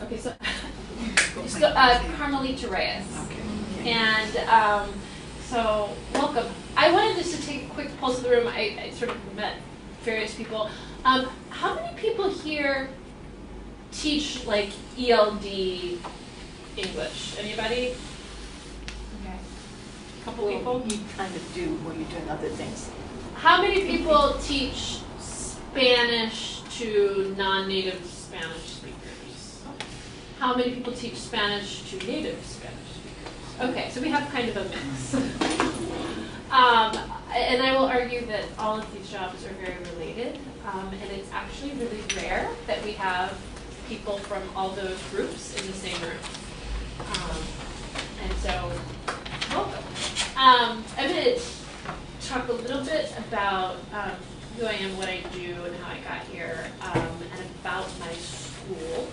Okay, so Carmelita Reyes. Okay. And so, welcome. I wanted just to take a quick pulse of the room. I sort of met various people. How many people here teach like ELD English? Anybody? Okay. A couple people? You kind of do when you're doing other things. How many people teach Spanish to non-native Spanish speakers? How many people teach Spanish to native Spanish speakers? Okay, so we have kind of a mix. And I will argue that all of these jobs are very related, and it's actually really rare that we have people from all those groups in the same room. And so, welcome. I'm going to talk a little bit about who I am, what I do, and how I got here, and about my school.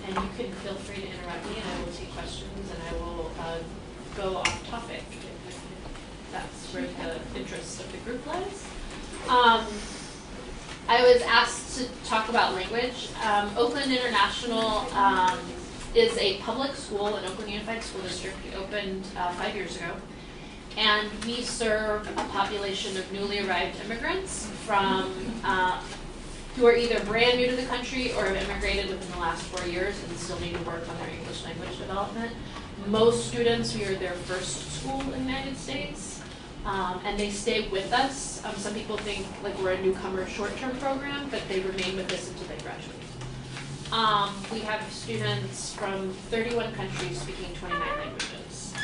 And you can feel free to interrupt me, and I will take questions, and I will go off topic if that's where the interest of the group lies. I was asked to talk about language. Oakland International is a public school, an Oakland Unified School District. We opened 5 years ago. And we serve a population of newly arrived immigrants from who are either brand new to the country or have immigrated within the last 4 years and still need to work on their English language development. Most students, we are their first school in the United States, and they stay with us. Some people think like we're a newcomer short-term program, but they remain with us until they graduate. We have students from 31 countries speaking 29 languages.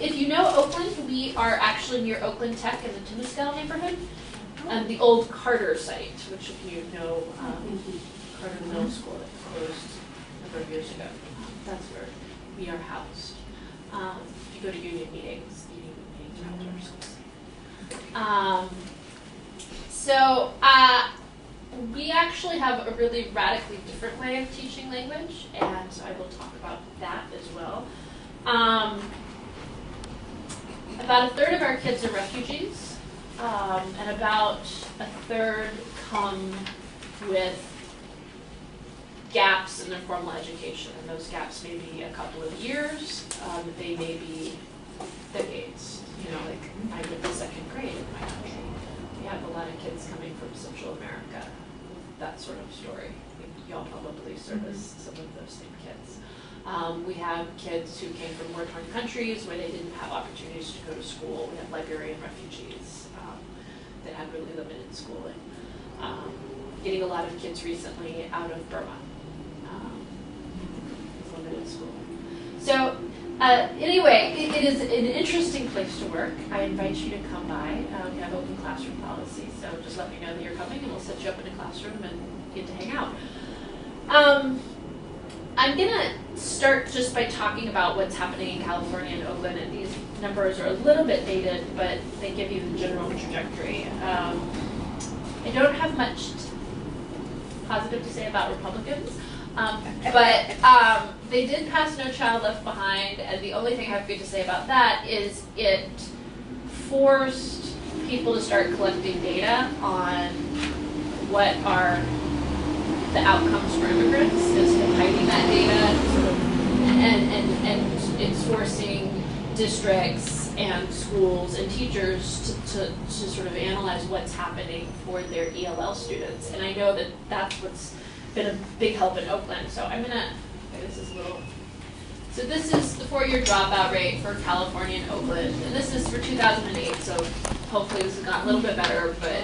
If you know Oakland, we are actually near Oakland Tech in the Temescal neighborhood, the old Carter site, which if you know Carter Middle School that closed a number of years ago. That's where we are housed. If you go to union meetings outdoors. So we actually have a really radically different way of teaching language, and so I will talk about that as well. About a third of our kids are refugees, and about a third come with gaps in their formal education, and those gaps may be a couple of years, they may be decades. You know, like I went to second grade in my country. We have a lot of kids coming from Central America with that sort of story. Y'all probably service some of those same kids. We have kids who came from war-torn countries where they didn't have opportunities to go to school. We have Liberian refugees that had really limited schooling. Getting a lot of kids recently out of Burma. Limited schooling. So anyway, it is an interesting place to work. I invite you to come by. We have open classroom policy, so just let me know that you're coming and we'll set you up in a classroom and get to hang out. I'm going to start just by talking about what's happening in California and Oakland, and these numbers are a little bit dated, but they give you the general trajectory. I don't have much positive to say about Republicans, but they did pass No Child Left Behind, and the only thing I have good to say about that is it forced people to start collecting data on what are the outcomes for immigrants, instead of hiding that data, sort of, and it's forcing districts and schools and teachers to sort of analyze what's happening for their ELL students. And I know that that's what's been a big help in Oakland. So I'm gonna, this is a little, so this is the 4-year dropout rate for California and Oakland. And this is for 2008, so hopefully this has gotten a little bit better, but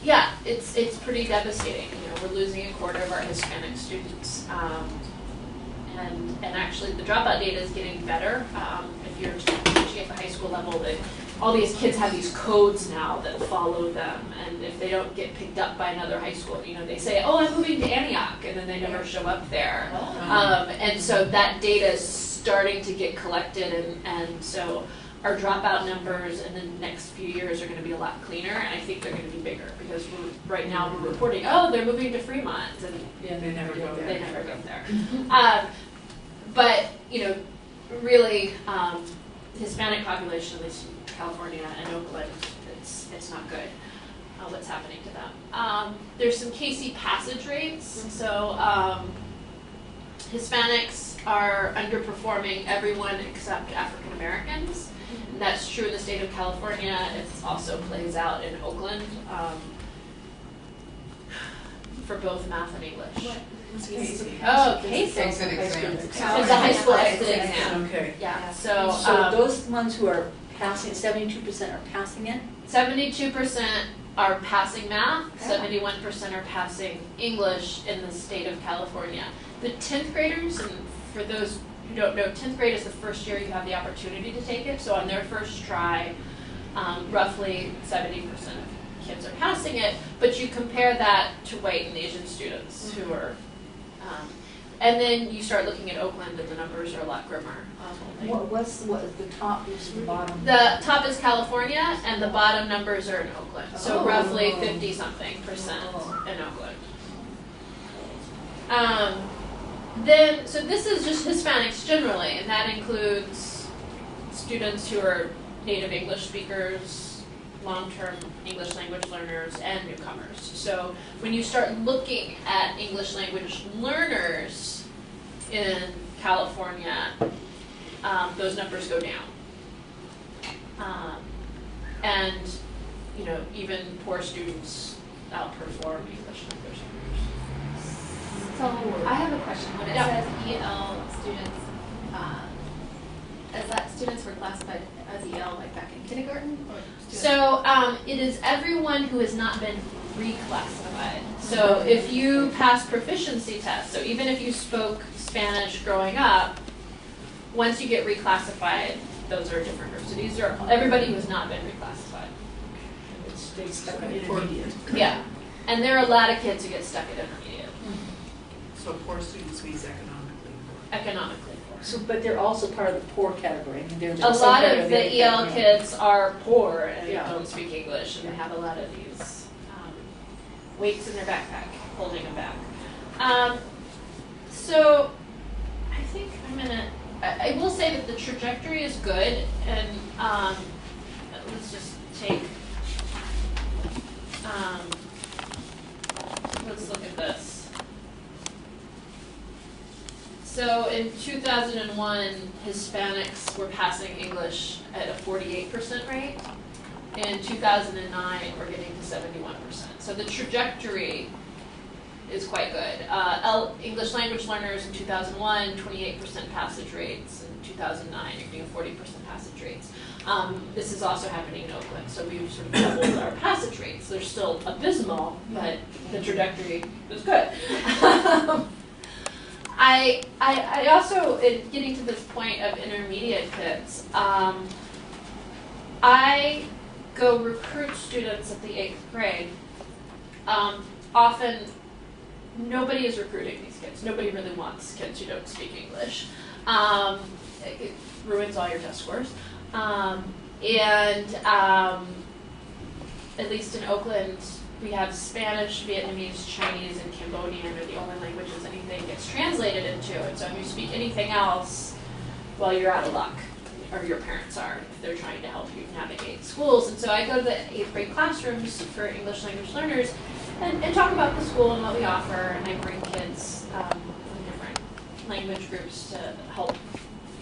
yeah, it's pretty devastating. You know, we're losing a quarter of our Hispanic students. And actually the dropout data is getting better. If you're teaching at the high school level, that all these kids have these codes now that follow them, and if they don't get picked up by another high school, you know, they say, oh, I'm moving to Antioch, and then they never show up there. And so that data is starting to get collected, and so our dropout numbers in the next few years are going to be a lot cleaner, and I think they're going to be bigger, because right now we're reporting, oh, they're moving to Fremont, and yeah, they never go there. They never go there. But, you know, really, Hispanic population, at least in California and Oakland, it's not good what's happening to them. there's some Casey passage rates. So Hispanics are underperforming everyone except African Americans. And that's true in the state of California. It also plays out in Oakland for both math and English. Oh, Casey. Exit exam. It's a high school exit exam. Okay. Yeah. So those ones who are passing, 72% are passing it? 72% are passing math, 71% are passing English in the state of California. The 10th graders, and for those who don't know, 10th grade is the first year you have the opportunity to take it. So on their first try, roughly 70% of kids are passing it. But you compare that to white and Asian students who are, and then you start looking at Oakland and the numbers are a lot grimmer. What is the top versus the bottom? The top is California, and the bottom numbers are in Oakland. So roughly 50-something% in Oakland. So this is just Hispanics generally, and that includes students who are native English speakers, long-term English language learners, and newcomers. So when you start looking at English language learners in California, those numbers go down. And, you know, even poor students outperform English language learners. So I have a question. When it says EL students, is that students were classified as EL like back in kindergarten? Or So it is everyone who has not been reclassified. So if you pass proficiency tests, so even if you spoke Spanish growing up, once you get reclassified, those are different groups. So these are everybody who has not been reclassified. They stuck in intermediate. Yeah, and there are a lot of kids who get stuck at intermediate. So poor students means Economically. So, but they're also part of the poor category. I mean, they're A just lot some of the EL category. kids are poor and Yeah. don't speak English, and they have a lot of these weights in their backpack holding them back. So I think I will say that the trajectory is good, and let's just take, let's look at this. So in 2001, Hispanics were passing English at a 48% rate. In 2009, we're getting to 71%. So the trajectory is quite good. English language learners in 2001, 28% passage rates. In 2009, you're getting 40% passage rates. This is also happening in Oakland, so we've sort of doubled our passage rates. They're still abysmal, but the trajectory is good. I also, in getting to this point of intermediate kids, I go recruit students at the 8th grade. Often, nobody is recruiting these kids. Nobody really wants kids who don't speak English. It ruins all your test scores. At least in Oakland, we have Spanish, Vietnamese, Chinese, and Cambodian are the only languages anything gets translated into. And so if you speak anything else, well, you're out of luck, or your parents are, if they're trying to help you navigate schools. And so I go to the 8th grade classrooms for English language learners and talk about the school and what we offer, and I bring kids from different language groups to help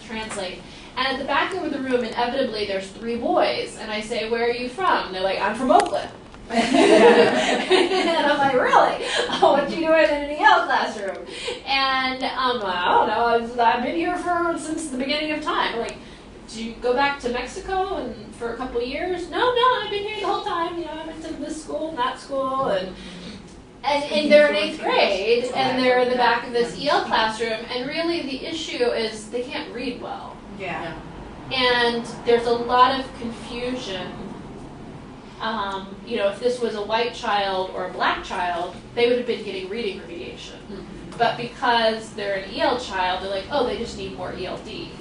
translate. And at the back of the room, inevitably, there's 3 boys, and I say, "Where are you from?" And they're like, "I'm from Oakland." And I'm like, "Really? Oh, what you doing in an EL classroom?" And I'm like, "I don't know. I've been here since the beginning of time." Like, "Did you go back to Mexico and for a couple of years?" No, I've been here the whole time. You know, I went to this school and that school, and they're in 8th grade, and they're in the back of this EL classroom. And really, the issue is they can't read well. Yeah. And there's a lot of confusion. You know, if this was a white child or a black child, they would have been getting reading remediation. But because they're an EL child, they're like, "Oh, they just need more ELD,"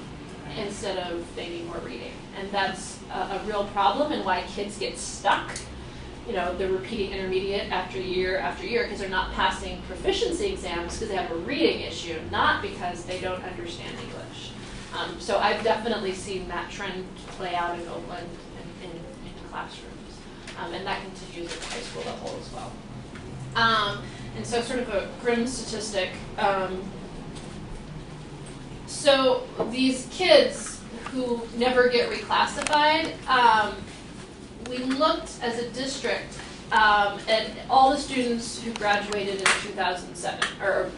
instead of they need more reading. And that's a real problem, and why kids get stuck. You know, they're repeating intermediate after year because they're not passing proficiency exams because they have a reading issue, not because they don't understand English. So I've definitely seen that trend play out in Oakland in classrooms. And that continues at the high school level as well. And so sort of a grim statistic. So these kids who never get reclassified, we looked as a district at all the students who graduated in 2007, or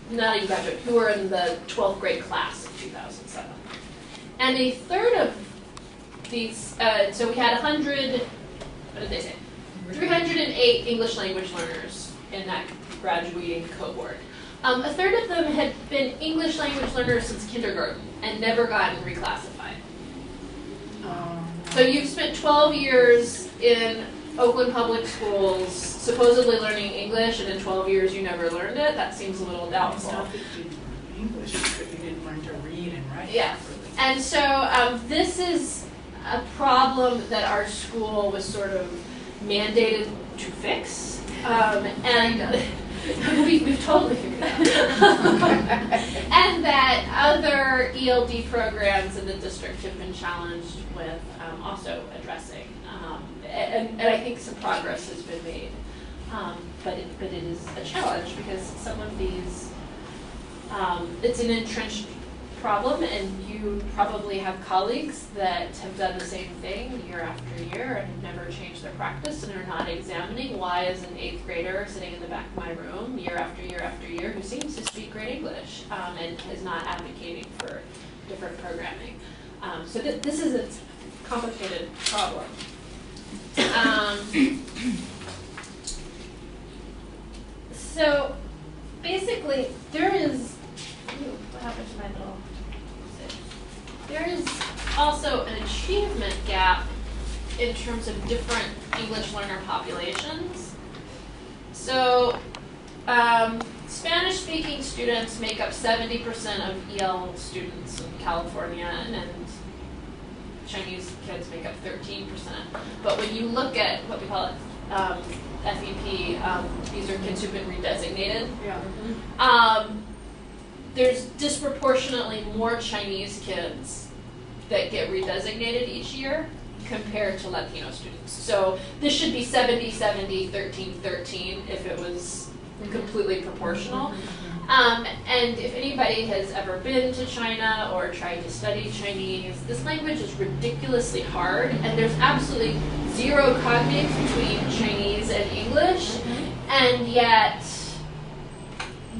not even graduated, who were in the 12th grade class of 2007. And a third of these, so we had 100, what did they say? 308 English language learners in that graduating cohort. A third of them had been English language learners since kindergarten and never gotten reclassified. So you've spent 12 years in Oakland public schools supposedly learning English, and in 12 years you never learned it. That seems a little doubtful. It's not that you didn't English, it's that you didn't learn to read and write. Yeah. And so this is a problem that our school was sort of mandated to fix. And we've totally figured it out. And that other ELD programs in the district have been challenged with also addressing. And I think some progress has been made. But it is a challenge because some of these, it's an entrenched problem, and you probably have colleagues that have done the same thing year after year and have never changed their practice and are not examining why is an 8th grader sitting in the back of my room year after year after year who seems to speak great English and is not advocating for different programming. So this is a complicated problem. So basically there is, what happened to my little, there is also an achievement gap in terms of different English learner populations. So Spanish-speaking students make up 70% of EL students in California, and Chinese kids make up 13%. But when you look at what we call it, FEP, these are kids who've been redesignated. Yeah. There's disproportionately more Chinese kids that get redesignated each year compared to Latino students. So this should be 70-70, 13-13 if it was completely proportional. And if anybody has ever been to China or tried to study Chinese, this language is ridiculously hard, and there's absolutely zero cognates between Chinese and English, and yet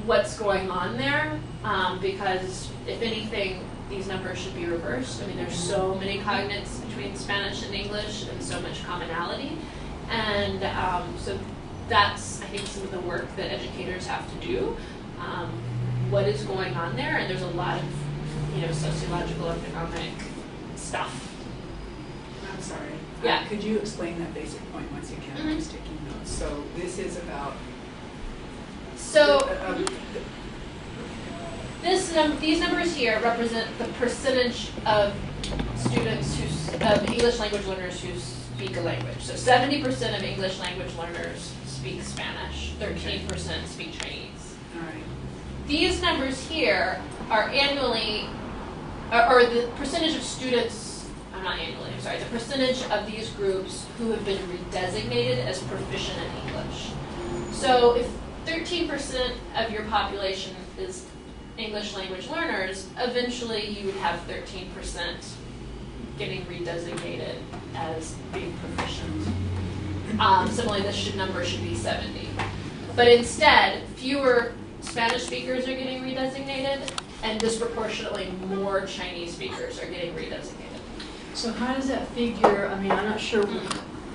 what's going on there? Because if anything, these numbers should be reversed. I mean, there's so many cognates between Spanish and English and so much commonality. And so that's, I think, some of the work that educators have to do. What is going on there? And there's a lot of, sociological, economic stuff. I'm sorry. Yeah. Could you explain that basic point once you can? I'm just taking notes. So this is about. So these numbers here represent the percentage of students of English language learners who speak a language. So 70% of English language learners speak Spanish, 13% speak Chinese. All right. These numbers here are annually, or the percentage of students, the percentage of these groups who have been redesignated as proficient in English. So if 13% of your population is English language learners, eventually you would have 13% getting redesignated as being proficient. Similarly, this number should be 70. But instead, fewer Spanish speakers are getting redesignated, and disproportionately more Chinese speakers are getting redesignated. So how does that figure, I'm not sure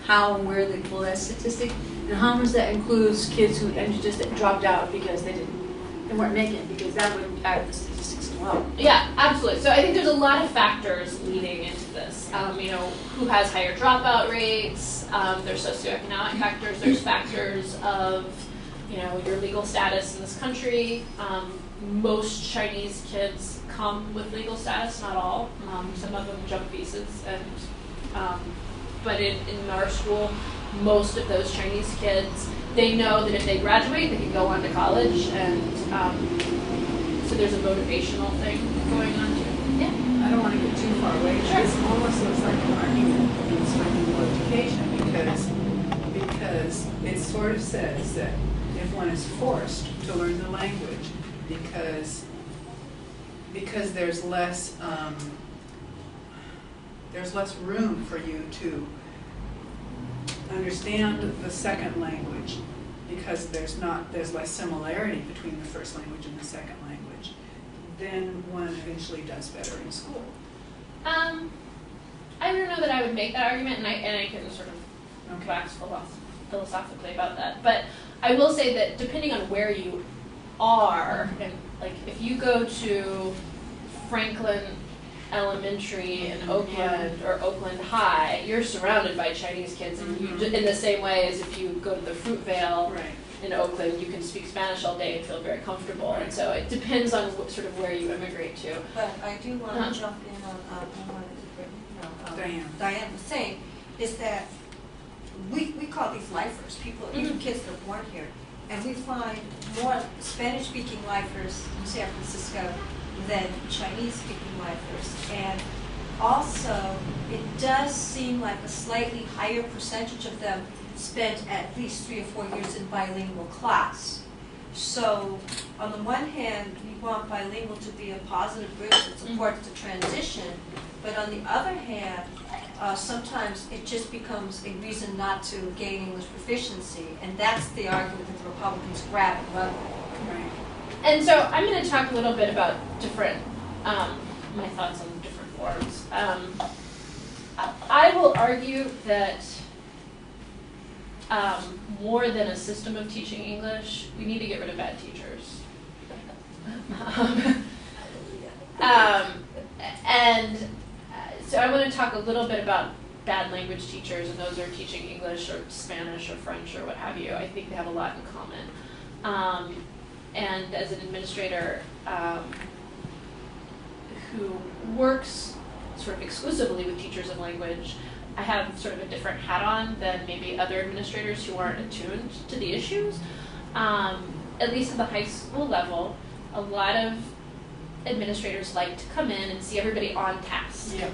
how and where they pull that statistic, and how much that includes kids who just dropped out because they weren't making it, because that would add the statistics as well. Yeah, absolutely. So I think there's a lot of factors leading into this. Who has higher dropout rates, there's socioeconomic factors, there's factors of your legal status in this country. Most Chinese kids come with legal status, not all. Some of them jump visas, and but in our school, most of those Chinese kids, they know that if they graduate, they can go on to college, and so there's a motivational thing going on too. Yeah. I don't want to get too far away. Sure. This almost looks like an argument against multiplication because it sort of says that if one is forced to learn the language because there's less room for you to understand the second language, because there's less similarity between the first language and the second language, then one eventually does better in school. I don't know that I would make that argument, and I can sort of wax philosophically about that. But I will say that depending on where you are, and like if you go to Franklin Elementary in Oakland or Oakland High, you're surrounded by Chinese kids, and you, in the same way as if you go to the Fruitvale in Oakland, you can speak Spanish all day and feel very comfortable. And so it depends on sort of where you immigrate to. But I do want to jump in on Diane was saying, is that we call these lifers, people, even kids that are born here, and we find more Spanish-speaking lifers in San Francisco than Chinese-speaking lifers. And also, it does seem like a slightly higher percentage of them spent at least 3 or 4 years in bilingual class. So, on the one hand, we want bilingual to be a positive bridge that supports the transition, but on the other hand, sometimes it just becomes a reason not to gain English proficiency, and that's the argument that the Republicans grab and run with. Right. And so I'm going to talk a little bit about different, my thoughts on different forms. I will argue that more than a system of teaching English, we need to get rid of bad teachers. And so I want to talk a little bit about bad language teachers, and those are teaching English or Spanish or French or what have you. I think they have a lot in common. And as an administrator who works sort of exclusively with teachers of language, I have sort of a different hat on than maybe other administrators who aren't attuned to the issues. At least at the high school level, a lot of administrators like to come in and see everybody on task. Yeah.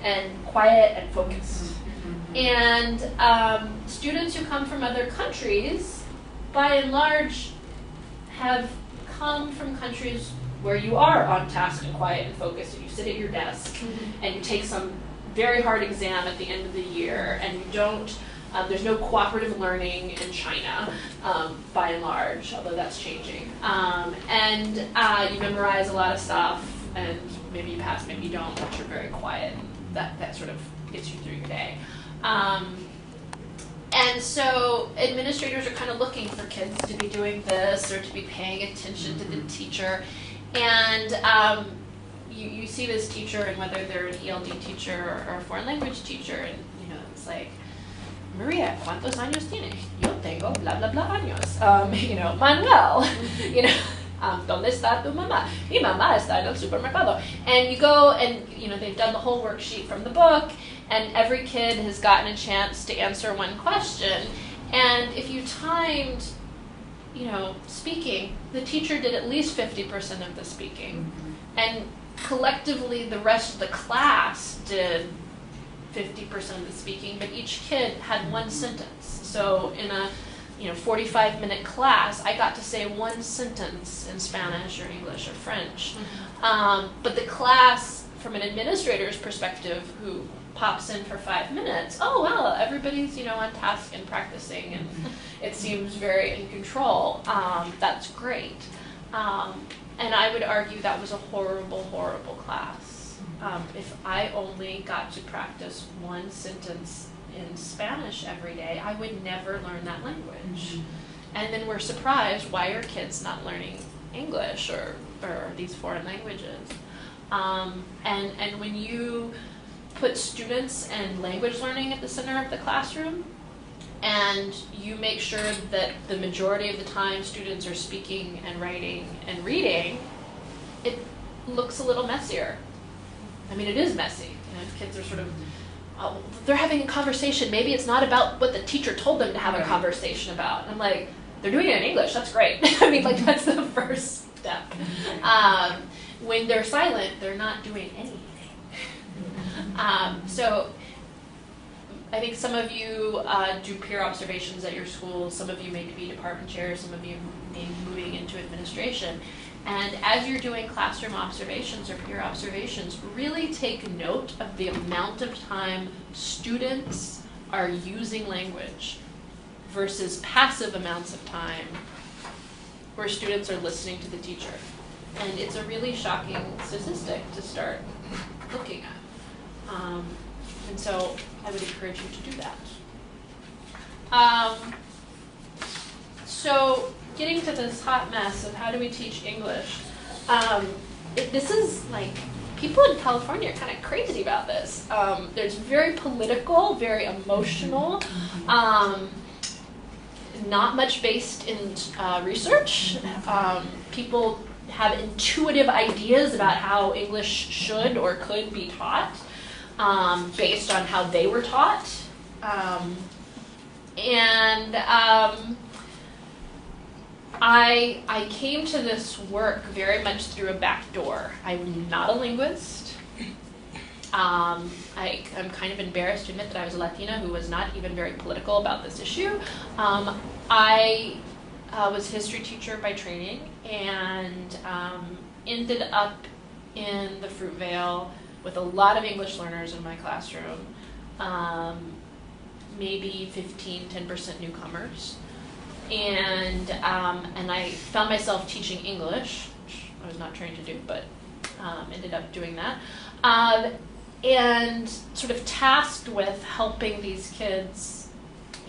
And quiet and focused. And students who come from other countries, by and large, have come from countries where you are on task and quiet and focused, and you sit at your desk and you take some very hard exam at the end of the year, and you don't, there's no cooperative learning in China, by and large, although that's changing. And you memorize a lot of stuff, and maybe you pass, maybe you don't, but you're very quiet, and that sort of gets you through your day. And so administrators are kind of looking for kids to be doing this or to be paying attention to the teacher. And you see this teacher, and whether they're an ELD teacher or a foreign language teacher, and it's like, Maria, ¿cuántos años tienes? Yo tengo bla bla bla años. Manuel, ¿dónde está tu mamá? Mi mamá está en el supermercado. And you go and, they've done the whole worksheet from the book, and every kid has gotten a chance to answer one question. And if you timed, speaking, the teacher did at least 50% of the speaking. And collectively, the rest of the class did 50% of the speaking, but each kid had one sentence. So in a 45-minute class, I got to say one sentence in Spanish or English or French. But the class, from an administrator's perspective, who pops in for 5 minutes, oh well, everybody's on task and practicing, and it seems very in control. That's great. And I would argue that was a horrible, horrible class. If I only got to practice one sentence in Spanish every day, I would never learn that language. And then we're surprised, why are kids not learning English or these foreign languages? And when you put students and language learning at the center of the classroom, and you make sure that the majority of the time students are speaking and writing and reading, it looks a little messier. I mean, it is messy. Kids are sort of, they're having a conversation. Maybe it's not about what the teacher told them to have a conversation about. And I'm like, they're doing it in English. That's great. I mean, that's the first step. When they're silent, they're not doing anything. So I think some of you do peer observations at your school, some of you may be department chairs, some of you may be moving into administration. And as you're doing classroom observations or peer observations, really take note of the amount of time students are using language versus passive amounts of time where students are listening to the teacher. And it's a really shocking statistic to start looking at. And so I would encourage you to do that. So getting to this hot mess of how do we teach English, this is like, people in California are kind of crazy about this. There's very political, very emotional, not much based in research. People have intuitive ideas about how English should or could be taught based on how they were taught. I came to this work very much through a back door. I'm not a linguist. I'm kind of embarrassed to admit that I was a Latina who was not even very political about this issue. I was a history teacher by training and ended up in the Fruitvale with a lot of English learners in my classroom, maybe 10% newcomers. And I found myself teaching English, which I was not trained to do, but ended up doing that. And sort of tasked with helping these kids,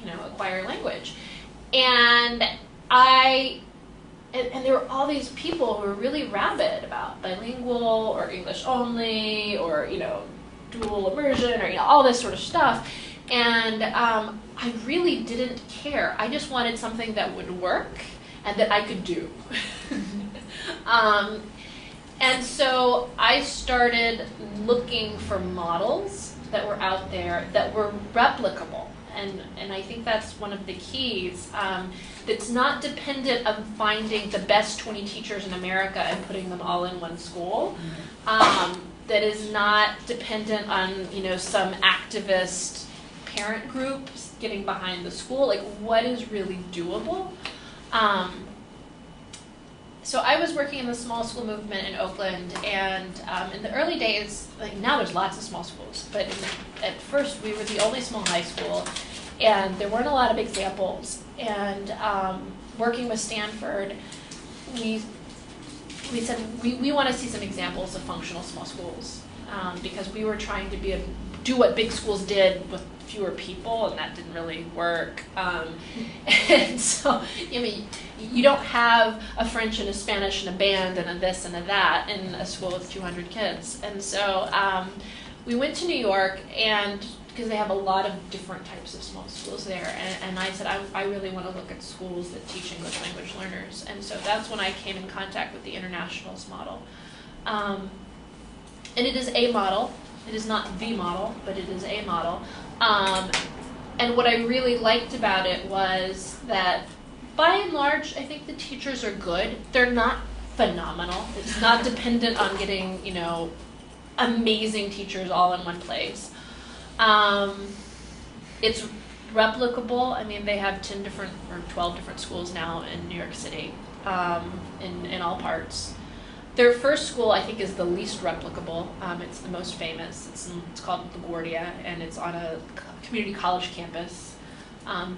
acquire language. And there were all these people who were really rabid about bilingual or English only or, dual immersion or, all this sort of stuff. And I really didn't care. I just wanted something that would work and that I could do. And so I started looking for models that were out there that were replicable. And I think that's one of the keys. That's not dependent on finding the best 20 teachers in America and putting them all in one school. That is not dependent on, some activist parent groups getting behind the school. Like, what is really doable? So I was working in the small school movement in Oakland, and in the early days, like now there's lots of small schools, but at first we were the only small high school, and there weren't a lot of examples. And working with Stanford, we said we want to see some examples of functional small schools because we were trying to do what big schools did with fewer people, and that didn't really work. And so, you don't have a French and a Spanish and a band and a this and a that in a school with 200 kids. And so we went to New York, and because they have a lot of different types of small schools there, and I said, I really want to look at schools that teach English language learners. And so that's when I came in contact with the Internationals model. And it is a model. It is not the model, but it is a model. And what I really liked about it was that, by and large, I think the teachers are good. They're not phenomenal. It's not dependent on getting, amazing teachers all in one place. It's replicable. I mean, they have 10 different or 12 different schools now in New York City, in all parts. Their first school, I think, is the least replicable. It's the most famous. It's called LaGuardia, and it's on a community college campus.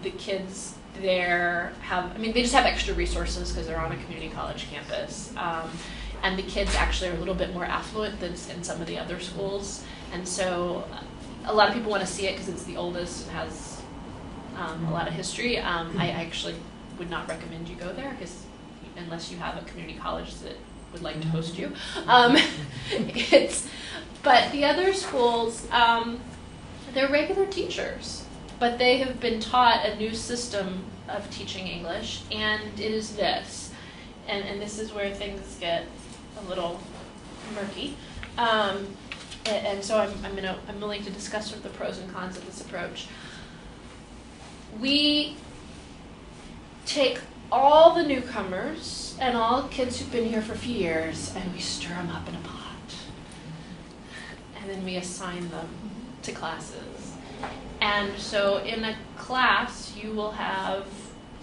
The kids there they just have extra resources because they're on a community college campus. And the kids actually are a little bit more affluent than in some of the other schools. And so a lot of people want to see it because it's the oldest and has a lot of history. I actually would not recommend you go there unless you have a community college that would like to host you. But the other schools, they're regular teachers, but they have been taught a new system of teaching English, and it is this. And this is where things get a little murky. And so I'm willing to discuss sort of the pros and cons of this approach. We take all the newcomers and all kids who've been here for a few years, and we stir them up in a pot. And then we assign them to classes. And so in a class, you will have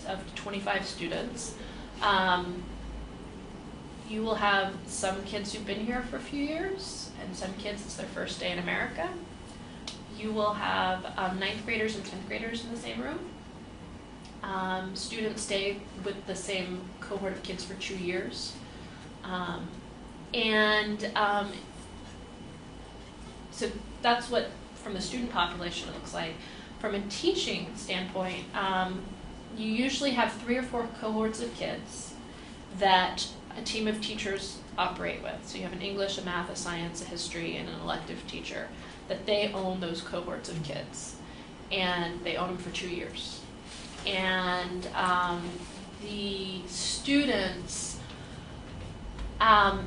up to 25 students. You will have some kids who've been here for a few years, and some kids it's their first day in America. You will have 9th graders and 10th graders in the same room. Students stay with the same cohort of kids for 2 years. So that's what, from the student population, it looks like. From a teaching standpoint, you usually have 3 or 4 cohorts of kids that a team of teachers operate with. So you have an English, a math, a science, a history, and an elective teacher, that they own those cohorts of kids. And they own them for 2 years. And the students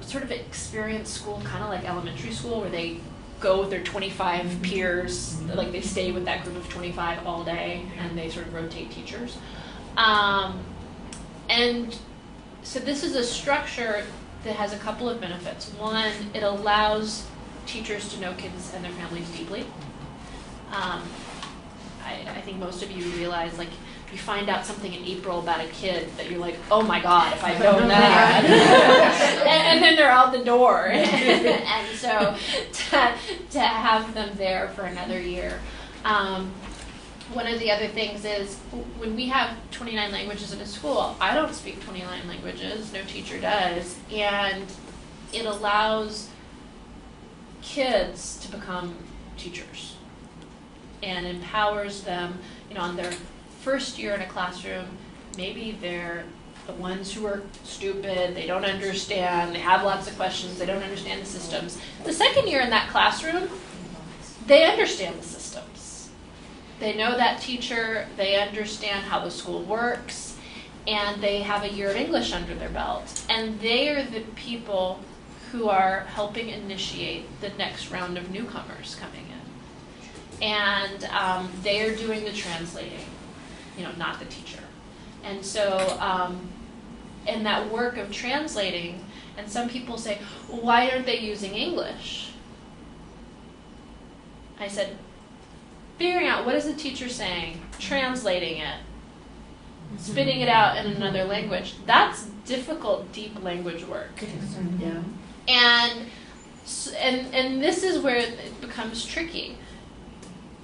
sort of experience school kind of like elementary school, where they go with their 25 peers, like they stay with that group of 25 all day, and they sort of rotate teachers. And so this is a structure that has a couple of benefits. One, it allows teachers to know kids and their families deeply. I think most of you realize, like, you find out something in April about a kid that you're like, oh my God, if I'd known that. and then they're out the door. And so to have them there for another year. One of the other things is, when we have 29 languages in a school, I don't speak 29 languages, no teacher does, and it allows kids to become teachers and empowers them, on their first year in a classroom. Maybe they're the ones who are stupid, they don't understand, they have lots of questions, they don't understand the systems. The second year in that classroom, they understand the systems. They know that teacher, they understand how the school works, and they have a year of English under their belt. And they are the people who are helping initiate the next round of newcomers coming in. And they are doing the translating, not the teacher. And so, in that work of translating, and some people say, well, why aren't they using English? I said, figuring out what is the teacher saying, translating it, spitting it out in another language. That's difficult, deep language work. Yeah. And this is where it becomes tricky.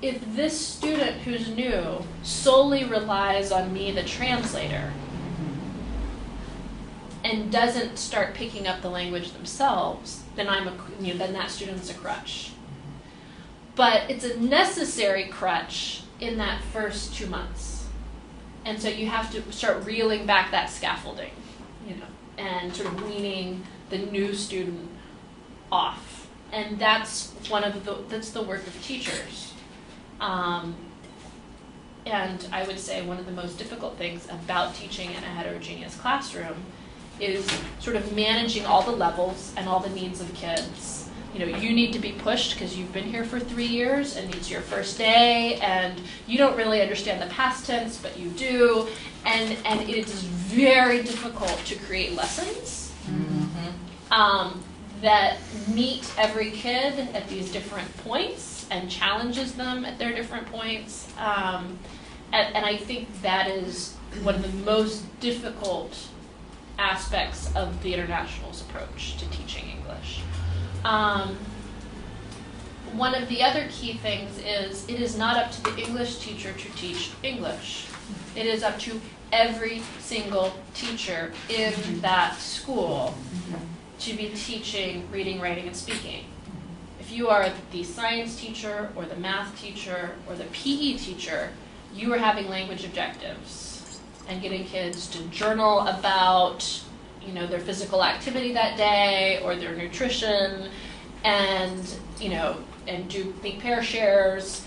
If this student who's new solely relies on me, the translator, and doesn't start picking up the language themselves, then then that student's a crutch. But it's a necessary crutch in that first 2 months. And so you have to start reeling back that scaffolding, and sort of weaning the new student off. And that's that's the work of teachers. And I would say one of the most difficult things about teaching in a heterogeneous classroom is sort of managing all the levels and all the needs of kids. You need to be pushed because you've been here for 3 years and it's your first day, and you don't really understand the past tense, but you do. And it is very difficult to create lessons that meet every kid at these different points and challenges them at their different points. And I think that is one of the most difficult aspects of the International's approach to teaching English. One of the other key things is it is not up to the English teacher to teach English. It is up to every single teacher in that school to be teaching reading, writing, and speaking. If you are the science teacher or the math teacher or the PE teacher, you are having language objectives and getting kids to journal about their physical activity that day or their nutrition, and and do think pair shares.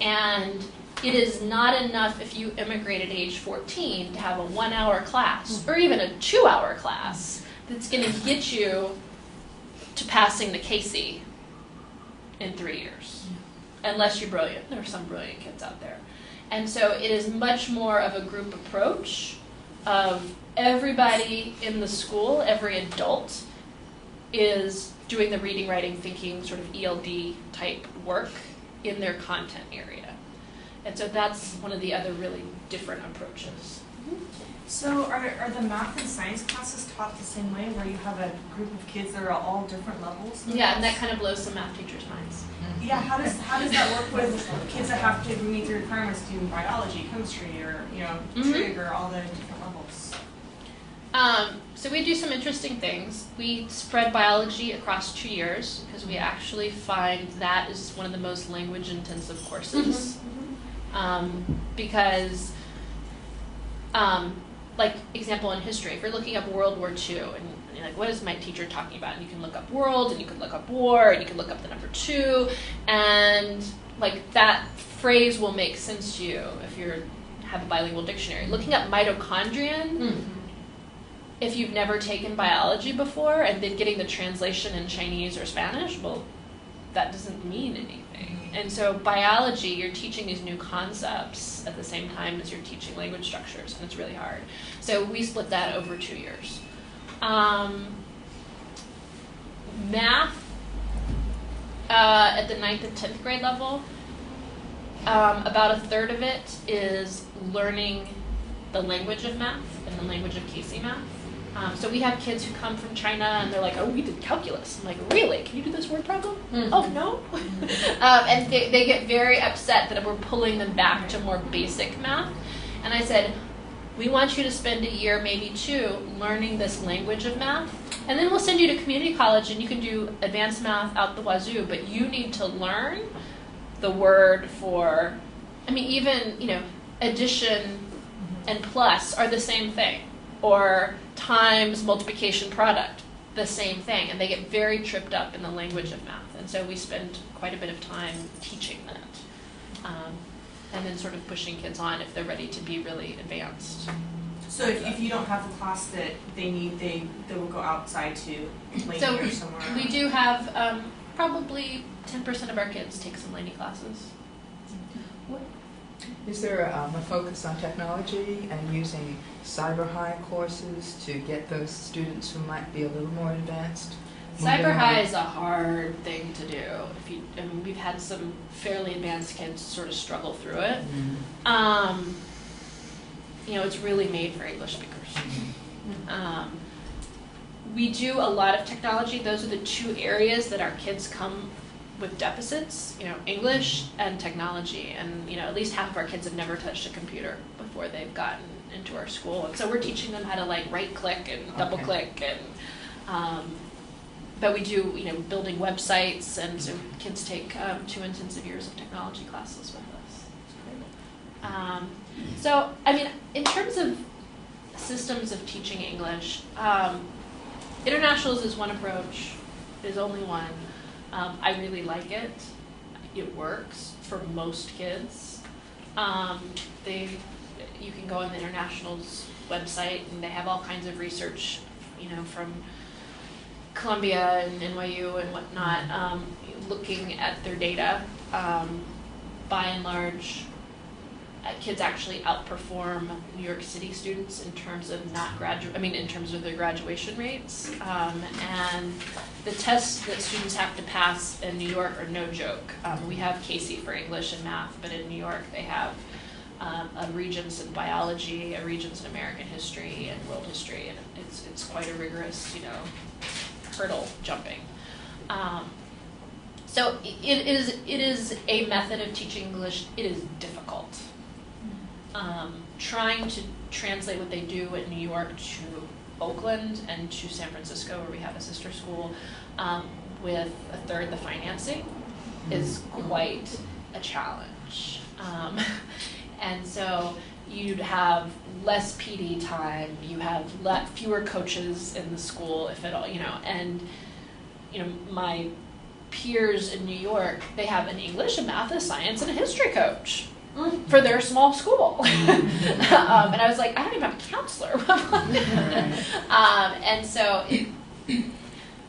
And it is not enough if you immigrate at age 14 to have a 1-hour class or even a 2-hour class that's going to get you to passing the Casey in 3 years, unless you're brilliant. There are some brilliant kids out there. And so it is much more of a group approach of everybody in the school, every adult is doing the reading, writing, thinking, sort of ELD type work in their content area. And so that's one of the other really different approaches. So are the math and science classes taught the same way, where you have a group of kids that are all different levels? Yeah, and that kind of blows some math teachers' minds. Yeah, how does that work with kids that have to meet the requirements to do biology, chemistry, or trig, or all the different levels? So we do some interesting things. We spread biology across 2 years because we actually find that is one of the most language-intensive courses. Because, like example in history, if you're looking up World War II and you're like, what is my teacher talking about? And you can look up world, and you can look up war, and you can look up the number 2, and like that phrase will make sense to you if you have a bilingual dictionary. Looking up mitochondrion, if you've never taken biology before and then getting the translation in Chinese or Spanish, well, that doesn't mean anything. And so biology, you're teaching these new concepts at the same time as you're teaching language structures, and it's really hard. So we split that over 2 years. Math at the 9th and 10th grade level, about a third of it is learning the language of math and the language of Casey math. So we have kids who come from China and they're like, oh, we did calculus. I'm like, really? Can you do this word problem? Oh, no? And they get very upset that we're pulling them back to more basic math. And I said, we want you to spend a year, maybe 2, learning this language of math. And then we'll send you to community college and you can do advanced math out the wazoo, but you need to learn the word for, I mean, even, addition and plus are the same thing. Or times, multiplication, product, the same thing. And they get very tripped up in the language of math. And so we spend quite a bit of time teaching that. And then sort of pushing kids on if they're ready to be really advanced. So if you don't have the class that they need, they will go outside to Laney So or somewhere. we do have probably 10% of our kids take some Laney classes. Is there a focus on technology and using cyber high courses to get those students who might be a little more advanced? Cyber high is a hard thing to do. We've had some fairly advanced kids sort of struggle through it. It's really made for English speakers. We do a lot of technology. Those are the 2 areas that our kids come with deficits, English and technology. And, at least half of our kids have never touched a computer before they've gotten into our school. And so we're teaching them how to right click and double click and, but we do, building websites, and so kids take 2 intensive years of technology classes with us. So, in terms of systems of teaching English, internationals is one approach. There's only one. I really like it. It works for most kids. You can go on the Internationals website, and they have all kinds of research, from Columbia and NYU and whatnot, looking at their data. By and large, kids actually outperform New York City students in terms of in terms of their graduation rates. And the tests that students have to pass in New York are no joke. We have Casey for English and math, but in New York they have a Regents in biology, a Regents in American history and world history, and it's quite a rigorous, hurdle jumping. So it is a method of teaching English. It is difficult. Trying to translate what they do at New York to Oakland and to San Francisco, where we have a sister school, with a third the financing is quite a challenge. And so you'd have less PD time, you have fewer coaches in the school, if at all, and my peers in New York, they have an English, a math, a science, and a history coach for their small school. And I was like, I don't even have a counselor. And so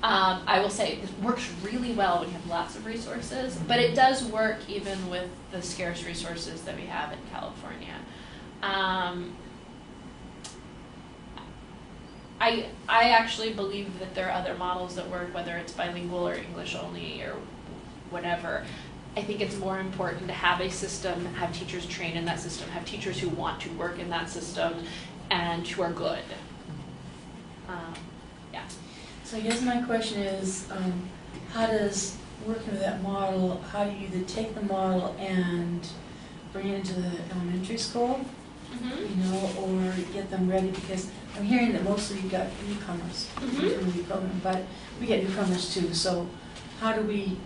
I will say it works really well when you have lots of resources, but it does work even with the scarce resources that we have in California. I actually believe that there are other models that work, whether it's bilingual or English only or whatever. I think it's more important to have a system, have teachers train in that system, have teachers who want to work in that system, and who are good. Yeah. So I guess my question is, how does working with that model, how do you either take the model and bring it into the elementary school, you know, or get them ready? Because I'm hearing that mostly you got newcomers in the program, but we get newcomers too. So how do we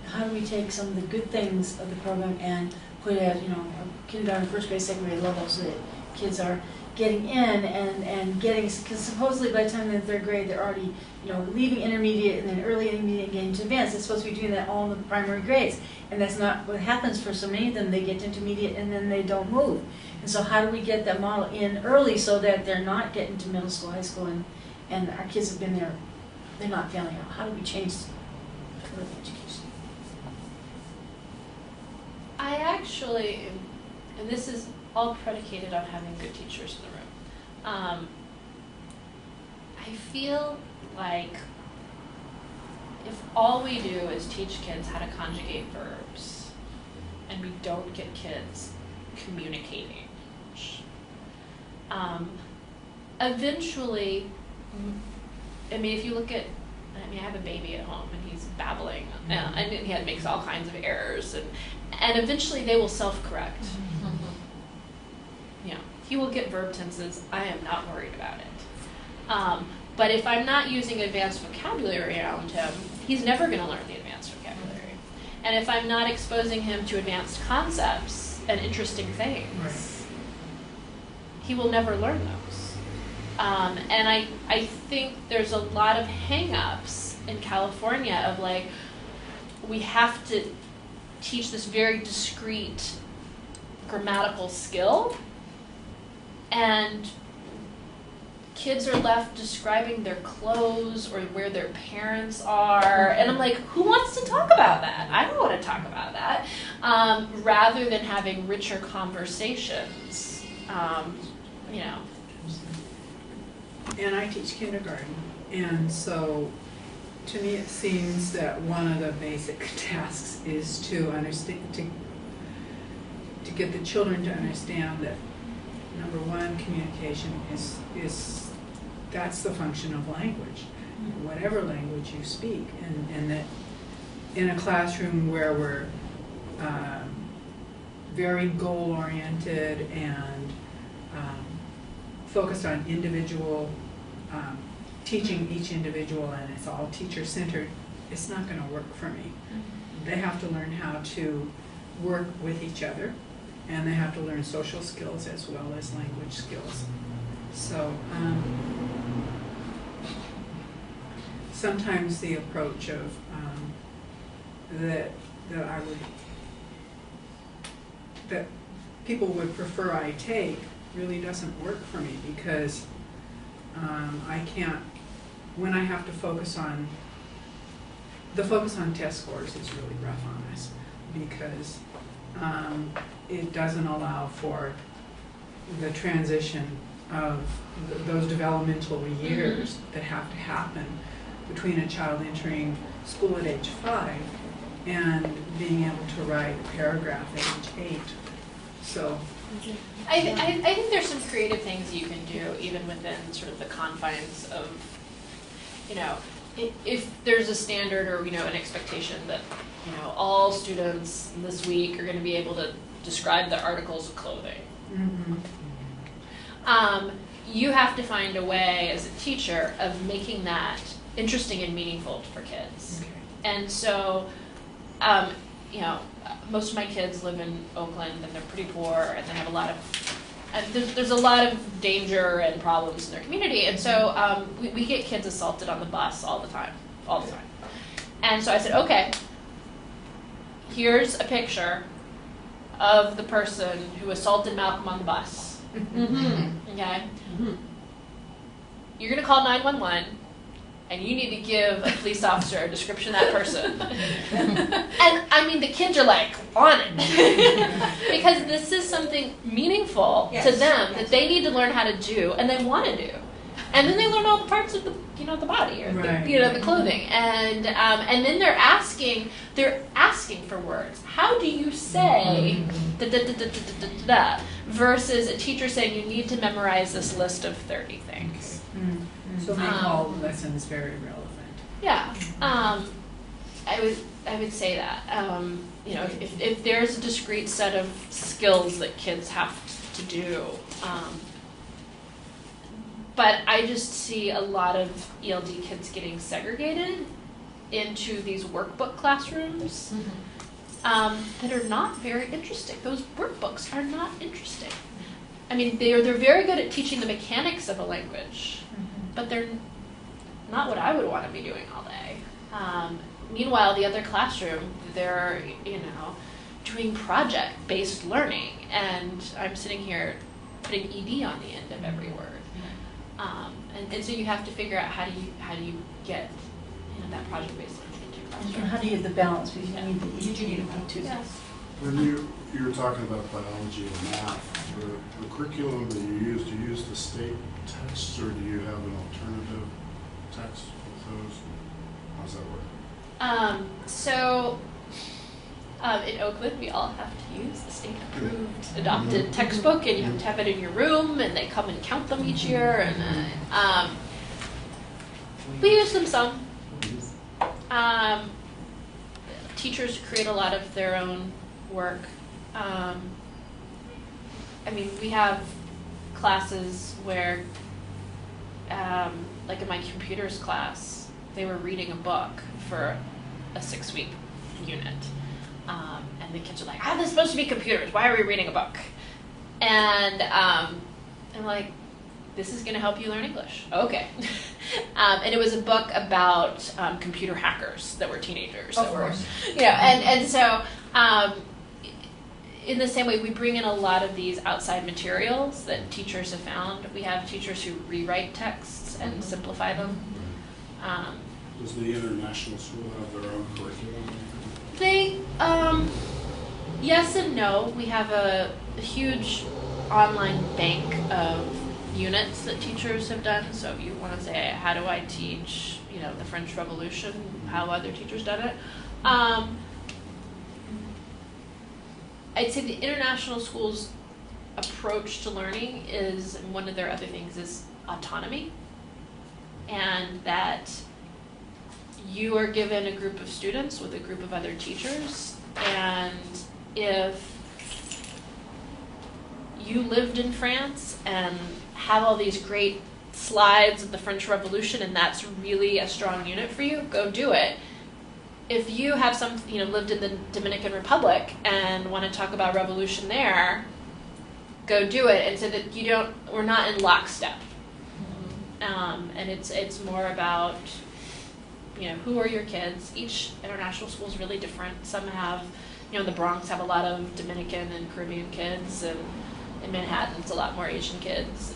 take some of the good things of the program and put it at, you know, kindergarten, first grade, second grade level, so that kids are getting in and getting, because supposedly by the time they're in third grade, they're already, you know, leaving intermediate and then early intermediate and getting to advanced. They're supposed to be doing that all in the primary grades, and that's not what happens for so many of them. They get to intermediate and then they don't move. And so how do we get that model in early so that they're not getting to middle school, high school, and our kids have been there, they're not failing out? How do we change early education? I actually, and this is all predicated on having good teachers in the room. I feel like if all we do is teach kids how to conjugate verbs and we don't get kids communicating, eventually, I mean, if you look at, I have a baby at home and he's babbling and he makes all kinds of errors, and eventually they will self-correct. You know, he will get verb tenses. I am not worried about it. But if I'm not using advanced vocabulary around him, he's never going to learn the advanced vocabulary. And if I'm not exposing him to advanced concepts and interesting things, he will never learn those. And I think there's a lot of hang-ups in California of like, we have to teach this very discrete grammatical skill, and kids are left describing their clothes or where their parents are, and I'm like, who wants to talk about that? I don't want to talk about that. Rather than having richer conversations, you know. And I teach kindergarten, and so to me it seems that one of the basic tasks is to understand, to get the children to understand that number one, communication is that's the function of language, whatever language you speak, and that in a classroom where we're very goal-oriented and focused on individual, teaching each individual, and it's all teacher-centered, it's not going to work for me. They have to learn how to work with each other, and they have to learn social skills as well as language skills. So sometimes the approach of that people would prefer I take really doesn't work for me, because I can't, when I have to focus on test scores is really rough on us, because it doesn't allow for the transition of those developmental years that have to happen between a child entering school at age 5 and being able to write a paragraph at age 8. So I think there's some creative things you can do even within sort of the confines of, you know, if there's a standard or, you know, an expectation that, you know, all students this week are going to be able to describe their articles of clothing. You have to find a way as a teacher of making that interesting and meaningful for kids. okay. And so, you know, most of my kids live in Oakland, and they're pretty poor, and they have a lot of, there's a lot of danger and problems in their community. And so we get kids assaulted on the bus all the time. And so I said, okay, here's a picture of the person who assaulted Malcolm on the bus. Okay? You're going to call 911, and you need to give a police officer a description of that person. And I mean, the kids are like on it. Because this is something meaningful to them that they need to learn how to do, and they want to do. And then they learn all the parts of the, the body or Right. the clothing, and then they're asking for words. How do you say da da da da da da da da versus a teacher saying you need to memorize this list of 30 things. So make all lessons very relevant. Yeah, I would say that. If there's a discrete set of skills that kids have to do. But I just see a lot of ELD kids getting segregated into these workbook classrooms that are not very interesting. Those workbooks are not interesting. I mean, they're very good at teaching the mechanics of a language, but they're not what I would want to be doing all day. Meanwhile, the other classroom, they're, doing project-based learning, and I'm sitting here putting ED on the end of every word. And so you have to figure out how do you get that project-based learning into your classroom. And how do you get the balance between you need to do? Yes. When you were talking about biology and math, the curriculum that you use the state texts, or do you have an alternative text with those? How does that work? In Oakland, we all have to use the state-approved, adopted textbook, and you have to have it in your room, and they come and count them each year. And we use them some. Teachers create a lot of their own work. We have classes where, like in my computers class, they were reading a book for a 6-week unit. And the kids are like, how are this supposed to be computers? Why are we reading a book? And I'm like, this is going to help you learn English. Okay. And it was a book about computer hackers that were teenagers. Of course. And so in the same way, we bring in a lot of these outside materials that teachers have found. We have teachers who rewrite texts and simplify them. Does the international school have their own curriculum? They, yes and no. We have a huge online bank of units that teachers have done. So if you want to say, how do I teach, the French Revolution, how other teachers done it? I'd say the international schools' approach to learning is, one of their other things is autonomy. And that you are given a group of students with a group of other teachers, and if you lived in France and have all these great slides of the French Revolution and that's really a strong unit for you, go do it. If you have lived in the Dominican Republic and want to talk about revolution there, go do it, and so that we're not in lockstep. And it's more about, who are your kids? Each international school is really different. Some have, the Bronx have a lot of Dominican and Caribbean kids, and in Manhattan it's a lot more Asian kids.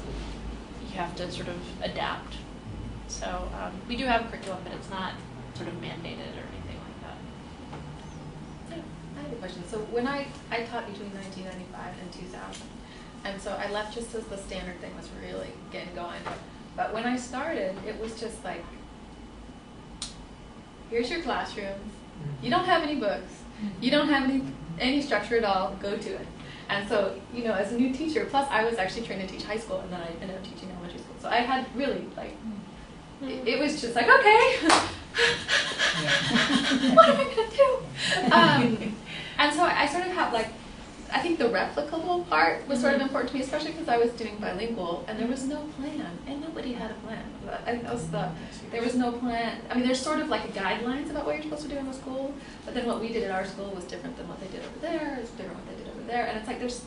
You have to sort of adapt. So we do have a curriculum, but it's not sort of mandated or anything like that. I have a question. So when I taught between 1995 and 2000, and so I left just as the standard thing was really getting going. But when I started, it was just like, here's your classroom. You don't have any books. You don't have any structure at all. Go to it. And so, as a new teacher, plus I was actually trained to teach high school, and then I ended up teaching elementary school. So I had really, it was just like, okay, what am I going to do? And so I sort of have, I think the replicable part was sort of important to me, especially because I was doing bilingual, and there was no plan, and nobody had a plan. I think that was there was no plan. I mean, there's sort of guidelines about what you're supposed to do in the school, but then what we did at our school was different than what they did over there, it's different what they did over there, and it's there's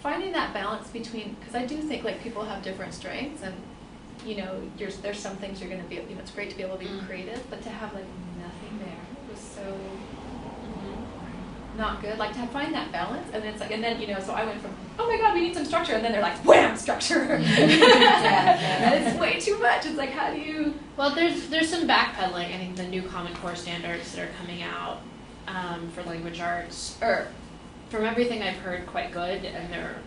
finding that balance between, because I do think people have different strengths, and there's some things you're going to be, it's great to be able to be creative, but to have nothing there was so not good. To find that balance, and it's and then so I went from, oh my God, we need some structure, and then they're wham, structure. And it's way too much. It's how do you? Well, there's some backpedaling. I think the new Common Core standards that are coming out for language arts, or from everything I've heard, quite good, and they're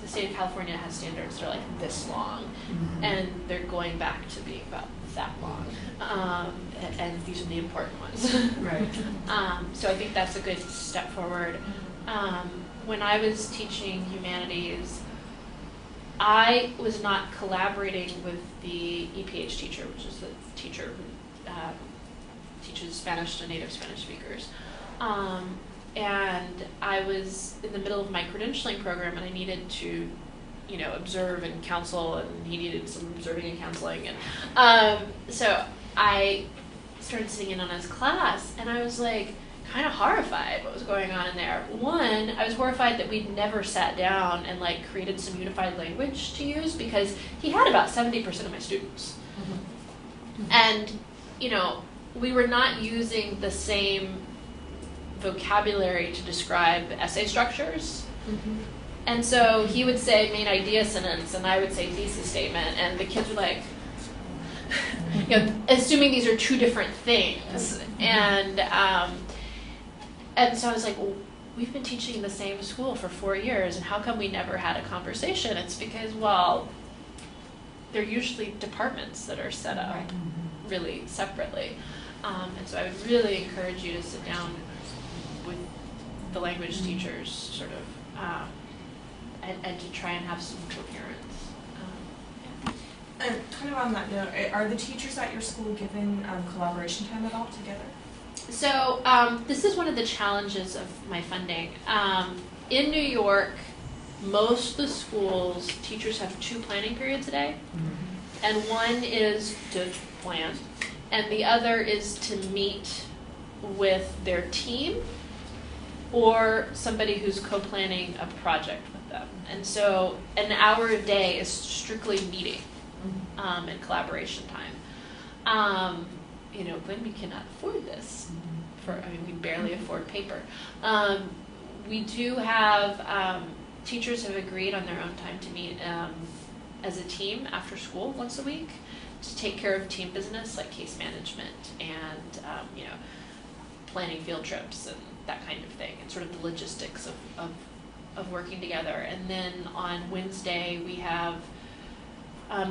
the state of California has standards that are like this long, and they're going back to being about that long. And these are the important ones. Right. So I think that's a good step forward. When I was teaching humanities, I was not collaborating with the EPH teacher, which is the teacher who teaches Spanish to native Spanish speakers. And I was in the middle of my credentialing program, and I needed to, you know, observe and counsel, and he needed some observing and counseling. And so I started sitting in on his class, and I was like kind of horrified what was going on in there. One, I was horrified that we'd never sat down and like created some unified language to use, because he had about 70% of my students. And, you know, we were not using the same vocabulary to describe essay structures. And so he would say main idea sentence, and I would say thesis statement, and the kids were like, you know, assuming these are two different things. And so I was like, well, we've been teaching in the same school for 4 years, and how come we never had a conversation? It's because, well, they're usually departments that are set up really separately. And so I would really encourage you to sit down with the language teachers, sort of, and to try and have some coherence. And kind of on that note, are the teachers at your school given collaboration time at all together? So this is one of the challenges of my funding. In New York, most of the schools, teachers have 2 planning periods a day, and one is to plan, and the other is to meet with their team or somebody who's co-planning a project with them. And so an hour a day is strictly meeting and collaboration time. You know, when we cannot afford this, we barely afford paper. We do have, teachers have agreed on their own time to meet as a team after school once a week to take care of team business like case management and, you know, planning field trips and that kind of thing, and sort of the logistics of working together. And then on Wednesday we have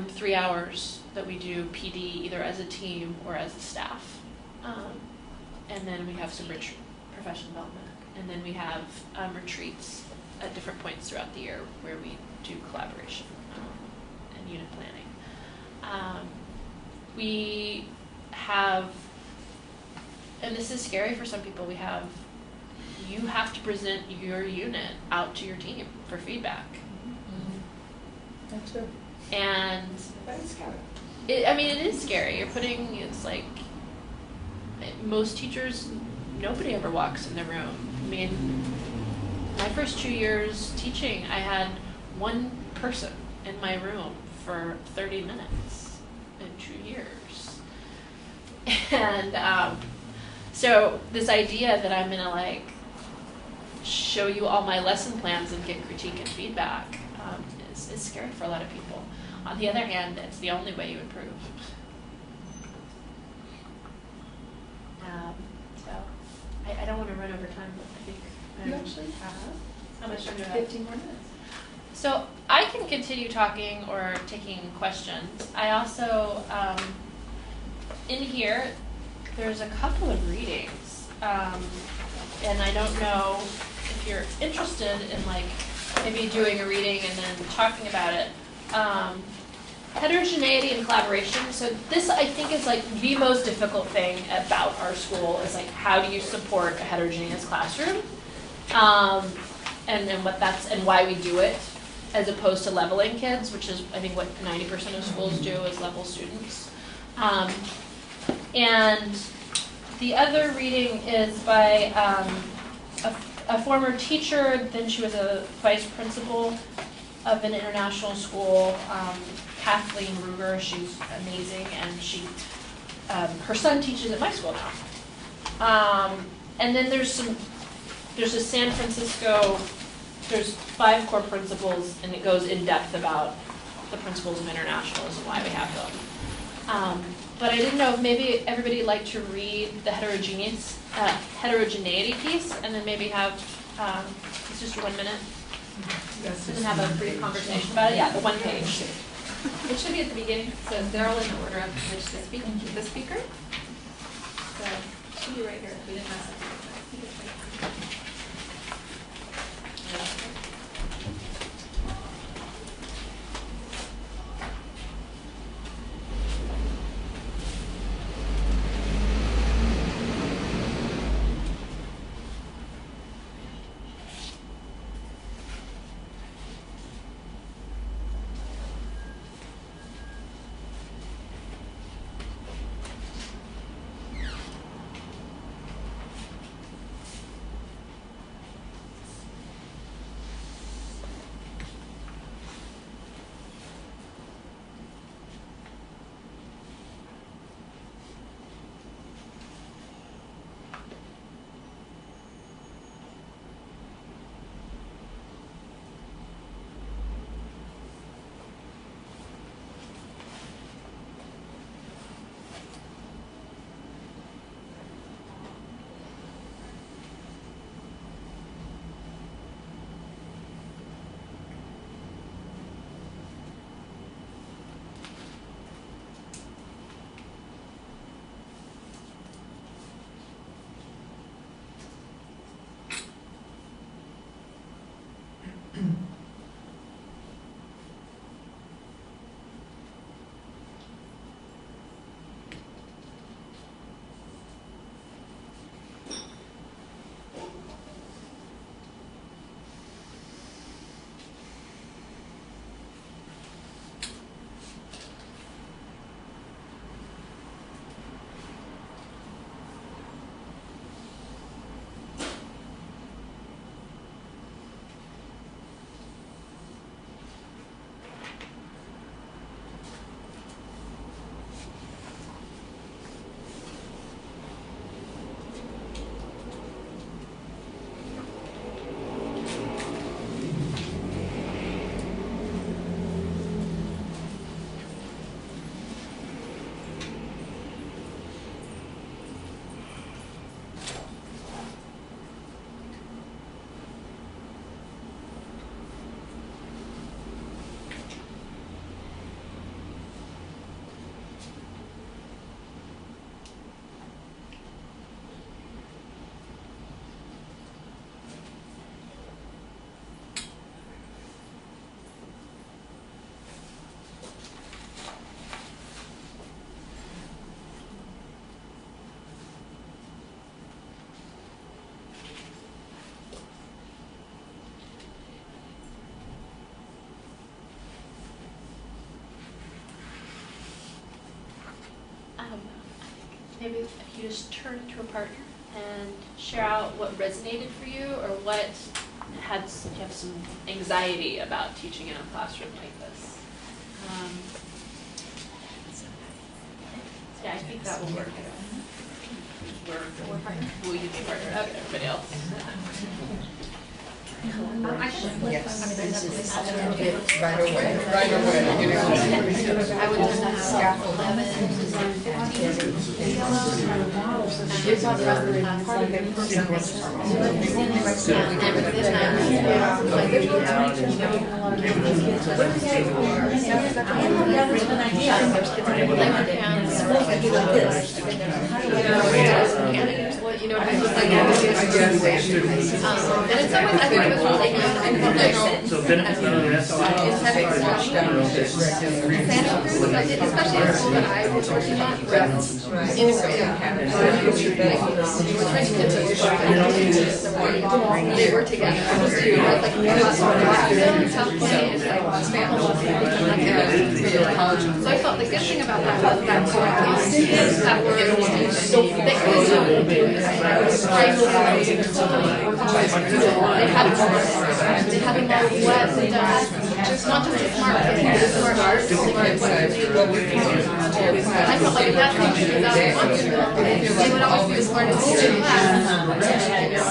3 hours that we do PD either as a team or as a staff. And then we have some rich professional development. And then we have retreats at different points throughout the year where we do collaboration and unit planning. We have, and this is scary for some people, you have to present your unit out to your team for feedback. That's good. And That's scary. it is scary. It's like most teachers, nobody ever walks in the room. I mean, my first 2 years teaching, I had one person in my room for 30 minutes in 2 years. And so this idea that I'm gonna like show you all my lesson plans and get critique and feedback is scary for a lot of people. On the other hand, it's the only way you improve. So I don't want to run over time, but I think You actually have. How much time do I have? 15 more minutes. So I can continue talking or taking questions. I also, in here, there's a couple of readings, and I don't know if you're interested in like maybe doing a reading and then talking about it. Heterogeneity and collaboration. So this, I think, is like the most difficult thing about our school is like how do you support a heterogeneous classroom, and what that's and why we do it, as opposed to leveling kids, which is I think what 90% of schools do is level students. And the other reading is by a former teacher, then she was a vice principal of an international school, Kathleen Ruger. She's amazing, and her son teaches at my school now. And then there's a San Francisco, there's 5 core principles, and it goes in depth about the principles of internationals and why we have them. But I didn't know if maybe everybody would like to read the heterogeneity piece, and then maybe have, it's just 1 minute. And have a brief conversation about it. Yeah, the one page. It should be at the beginning, so they're all in the order of which the speaker. So it should be right here. We didn't mess up. Maybe if you just turn to a partner and share out what resonated for you or what you have some anxiety about teaching in a classroom like this. Yeah, I think that will work. We're partner? Will you be a partner? Okay, everybody else. Yes, right away. I would just have scaffold. You know what I mean? And in some ways, I think it was really so benefits none of the rest. especially in the school that I was working at, integrated. They were together. I was doing like South Point is like Spanish. So I felt the good thing about that was that kids that were they had a lot of what they done. Just not just a smart kid, but smart arts. I felt like that's what they would always be the smartest kid in class. So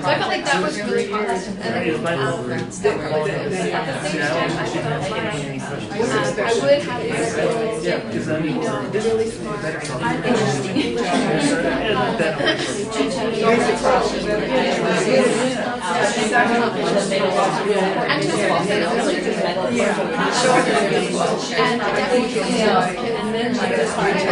I felt like that was really positive. And at the same time, I felt like I would have really smart, interesting. And to a fault, and definitely, and then like this part, and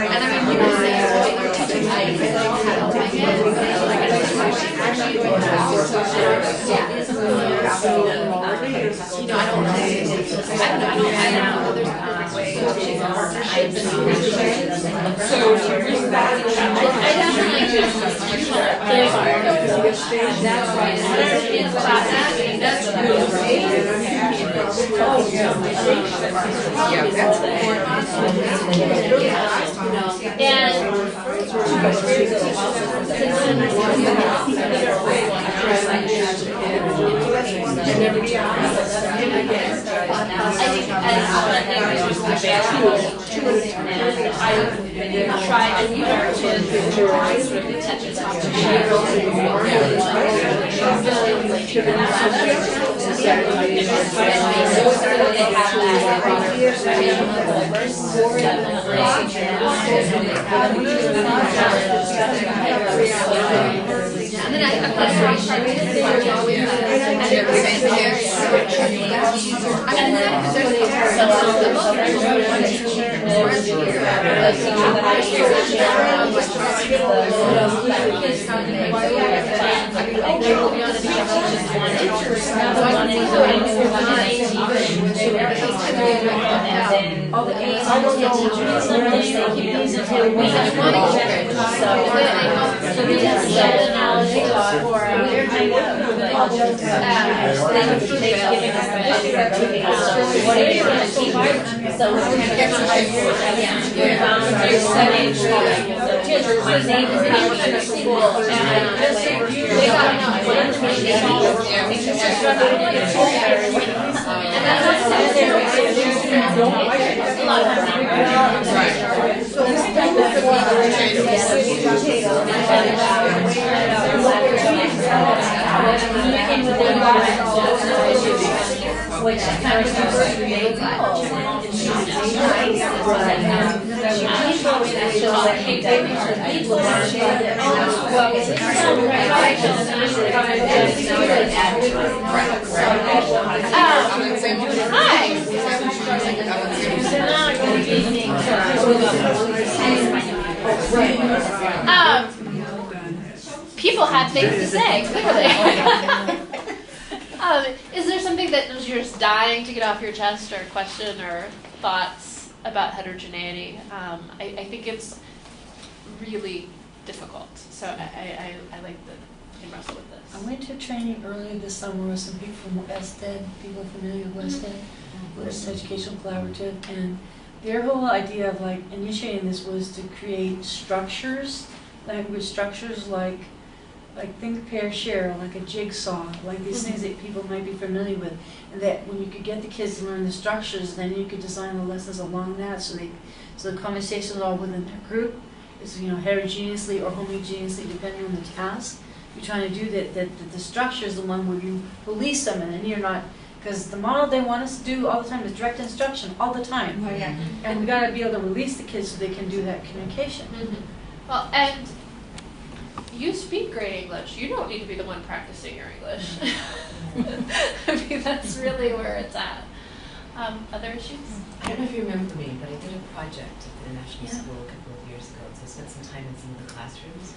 I mean, people say, well, they're teaching you know, I don't know. There's other ways to teach partnerships. So to bring back, I definitely do. That's right. It's about that. That's I try to and then I have which kind of people had things to say, clearly. Is there something that you're just dying to get off your chest, or a question or thoughts about heterogeneity? I think it's really difficult, so I like that you can wrestle with this. I went to training earlier this summer with some people from WestEd, people familiar with WestEd, West Educational Collaborative, and their whole idea of like initiating this was to create structures, language structures like think, pair, share, like a jigsaw, like these things that people might be familiar with, and that when you could get the kids to learn the structures, then you could design the lessons along that, so the conversations all within their group is, heterogeneously or homogeneously depending on the task. You're trying to do that the structure is the one where you release them, and then you're not, because the model they want us to do all the time is direct instruction all the time. Oh, yeah. And we got to be able to release the kids so they can do that communication. Well, and you speak great English. You don't need to be the one practicing your English. I mean, that's really where it's at. Other issues? I don't know if you remember me, but I did a project at the International School a couple of years ago, so I spent some time in some of the classrooms.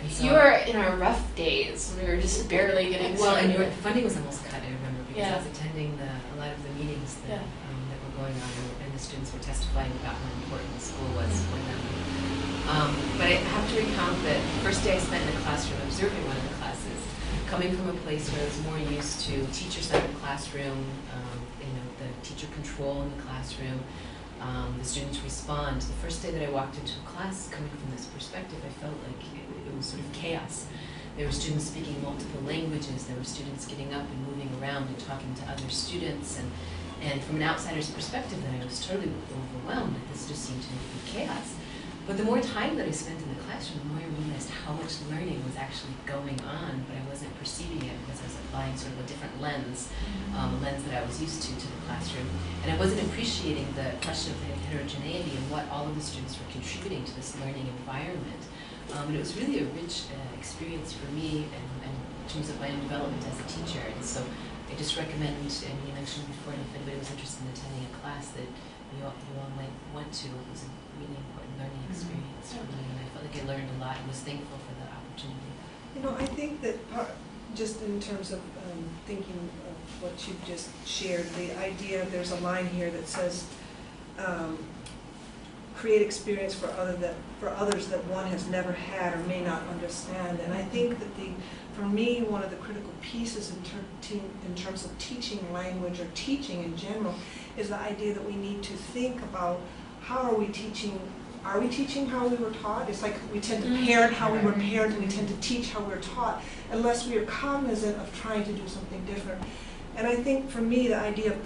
And so You were in our rough days. We were just barely getting well, and started. the funding was almost cut, I remember, because Yeah. I was attending a lot of the meetings that, that were going on, and the students were testifying about how important the school was for them. But I have to recount that the first day I spent in a classroom observing one of the classes, coming from a place where I was more used to teacher-centered classroom, the teacher control in the classroom, the students respond. The first day that I walked into a class coming from this perspective, I felt like it was sort of chaos. There were students speaking multiple languages, there were students getting up and moving around and talking to other students, and from an outsider's perspective then I was totally overwhelmed. This just seemed to be chaos. But the more time that I spent in the classroom, the more I realized how much learning was actually going on, but I wasn't perceiving it because I was applying sort of a different lens, a lens that I was used to the classroom. And I wasn't appreciating the question of heterogeneity and what all of the students were contributing to this learning environment. And it was really a rich experience for me in terms of my own development as a teacher. And so I just recommend, and you mentioned before, if anybody was interested in attending a class that you all might want to. It was a really important learning experience for me, and I felt like I learned a lot and was thankful for the opportunity. You know, I think that just in terms of thinking of what you just shared, the idea, there's a line here that says, create experience for others that one has never had or may not understand. And I think that for me, one of the critical pieces in terms of teaching language or teaching in general is the idea that we need to think about how are we teaching. Are we teaching how we were taught? It's like we tend to parent how we were parented, and we tend to teach how we were taught, unless we are cognizant of trying to do something different. And I think for me, the idea of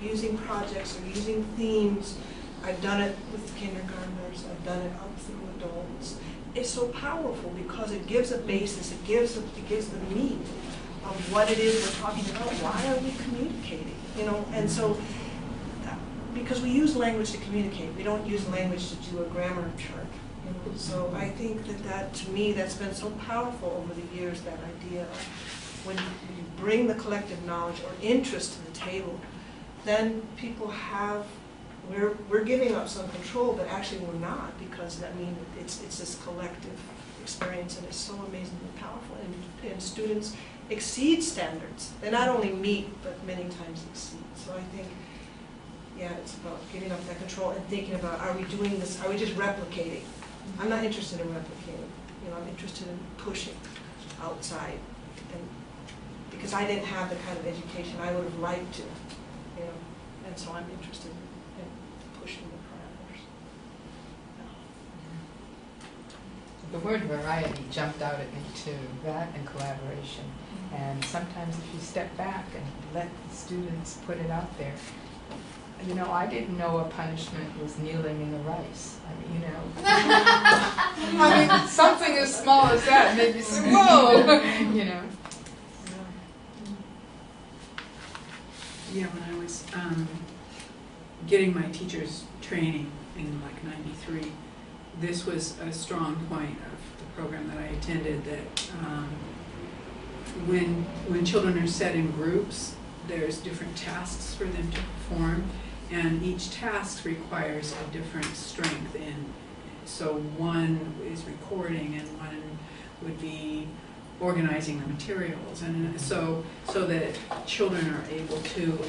using projects or using themes, I've done it with kindergartners, I've done it up through adults. It's so powerful because it gives a basis, it gives the meat of what it is we're talking about. Why are we communicating? You know, and so because we use language to communicate, we don't use language to do a grammar chart. You know? So I think that to me, that's been so powerful over the years. That idea of when you bring the collective knowledge or interest to the table, then people have. We're giving up some control, but actually we're not, because I mean it's this collective experience, and it's so amazingly powerful. And students exceed standards. They not only meet, but many times exceed. So I think, yeah, it's about giving up that control and thinking about: are we doing this? Are we just replicating? I'm not interested in replicating. You know, I'm interested in pushing outside, and because I didn't have the kind of education I would have liked to, you know, and so I'm interested in pushing the parameters. The word variety jumped out at me too, that and collaboration. And sometimes if you step back and let the students put it out there, you know, I didn't know a punishment was kneeling in the rice. I mean, you know. I mean, something as small as that made me say, whoa, you know. Yeah, when I was getting my teacher's training in like '93, this was a strong point of the program that I attended, that when children are set in groups, there's different tasks for them to perform, and each task requires a different strength. And so one is recording, and one would be organizing the materials, and so that children are able to,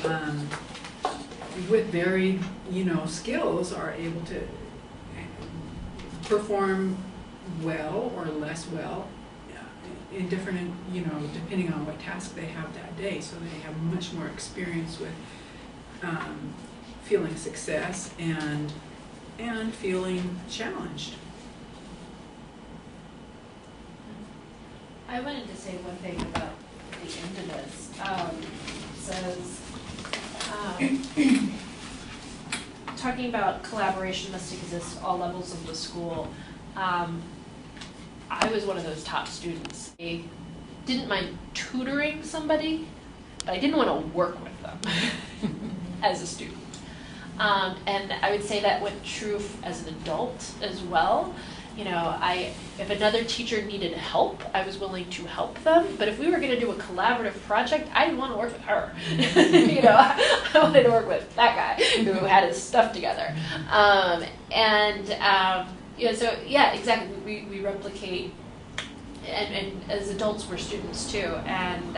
with varied, you know, skills, are able to perform well or less well in different, you know, depending on what task they have that day. So they have much more experience with feeling success and feeling challenged. I wanted to say one thing about the end of this. Talking about collaboration must exist at all levels of the school. I was one of those top students. I didn't mind tutoring somebody, but I didn't want to work with them as a student. And I would say that went true as an adult as well. You know, if another teacher needed help, I was willing to help them. But if we were going to do a collaborative project, I didn't want to work with her. You know, I wanted to work with that guy who had his stuff together. You know, so yeah, exactly. We replicate, and as adults, we're students too. And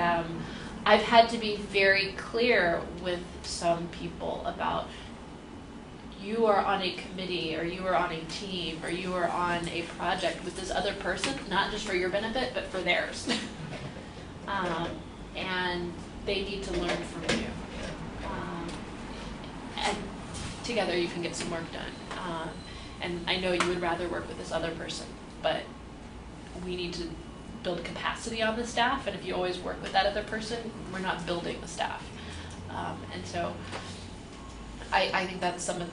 I've had to be very clear with some people about, you are on a committee, or you are on a team, or you are on a project with this other person, not just for your benefit, but for theirs. And they need to learn from you. And together you can get some work done. And I know you would rather work with this other person, but we need to build capacity on the staff, and if you always work with that other person, we're not building the staff. And so I think that's some of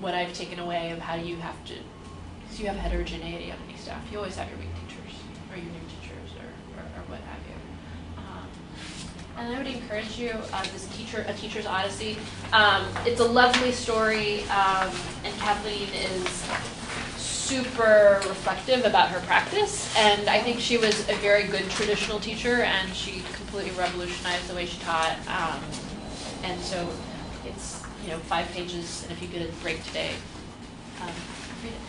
what I've taken away of how you have to because you have heterogeneity on any staff. You always have your weak teachers or your new teachers or what have you. And I would encourage you, this A Teacher's Odyssey. It's a lovely story, and Kathleen is super reflective about her practice, and I think she was a very good traditional teacher, and she completely revolutionized the way she taught. And so it's 5 pages, and if you get a break today, read it.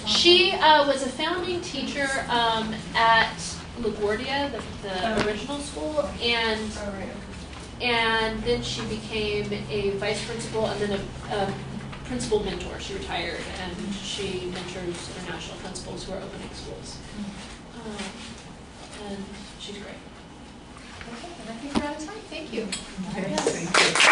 She was a founding teacher at LaGuardia, the original school, and then she became a vice principal and then a principal mentor. She retired, and she mentors international principals who are opening schools. And she's great. Okay, and I think we're out of time. Thank you. Okay, thank you.